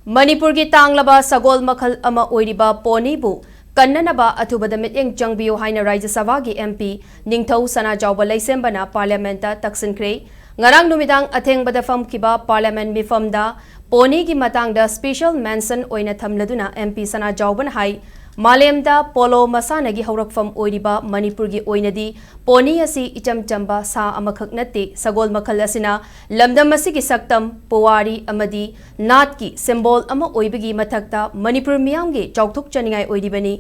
Manipur ki tanglaba sagol makhal ama oiriba poni bu Kannaba Athubada Mityeng Changbiyu haina Rajya Sabha ki MP Ningthau Sanajaoba Laisembana Parliamenta Taksinkre ngarang numidang athengbada fam kiba Parliament mifamda poni ki matangda special mention oina thamladuna MP Sanajaoban hai Malemda polo masanagi haurakfam oiriba Manipur gi oinadi poni asi icham chamba sa amakhak nate sagol makhal asina lamdam asigi saktam powari amadi nat ki symbol ama oibagi mathakta Manipur miyam gi chauthuk chaningai oiribani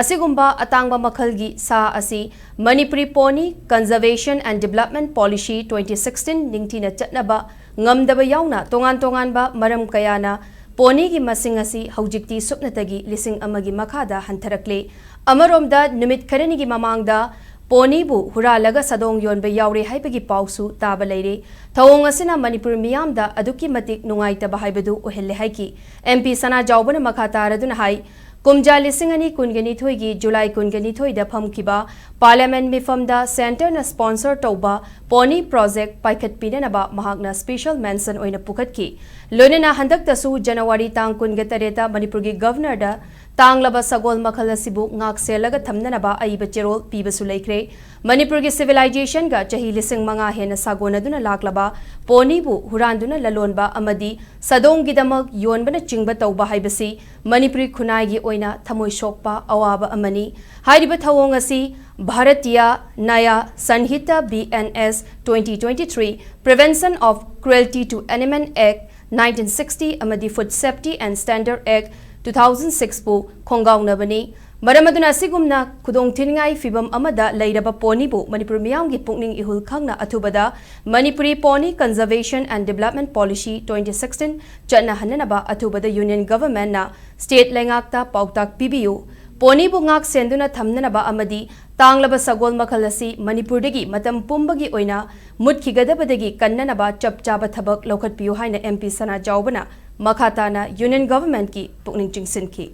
asigumba atangba makhal gi sa asi Manipuri poni conservation and development policy 2016 ningthina chatnaba ngamdaba yauna tongan ba maram kayana poni gi masing asi haujikti supnatagi lising amagi makhada hantarakle amaromda numit kharani gi mamangda poni bu huralaga sadong yonba yaure haibagi pausu taba leire thawong asina Manipur miyamda aduki matik nungaitaba haibadu ohelle haiki MP Sanajaoba makhata raduna hai kumja lisingani kungani thoigi July kungani thoida phamkiba Parliament mifamda Center na sponsor toba poni project paikhat pinanaba mahakna special mention oina pukhatki lonena handak tasu January tang kungatareta Manipur gi governor da tanglaba sagol makhal asibu ngak selaga thamnanaba aiba cherol pibasu laikre Manipur gi civilization ga chahi lising manga hena sagona duna laklaba poni bu huranduna lalonba amadi sadong gidamak yonbana chingba tauba haibasi Manipuri khunai gi oina thamoi sokpa awaba amani hairiba thawong asi Bharatiya Naya Sanhita BNS 2023 Prevention of Cruelty to Animal Act 1960 amadi Food Safety and Standard Act 2006 bu khongaunabani maramaduna sigumna khudong thingai fibam amada leiraba poni bu Manipur miyam gi pukning ihul khangna Athubada Manipuri Poni Conservation and Development Policy 2016 chana hananaba Athubada Union Government na state lengakta pautak pibiu poni bu ngak senduna thamnanaba amadi tanglaba sagol makhal asi Manipur dagi matam pumbagi oina mutkigadabadagi kannanaba chapchaba thabak lokhat piu haina MP Sanajaoba na makhatana Union Government ki pukning chingsinki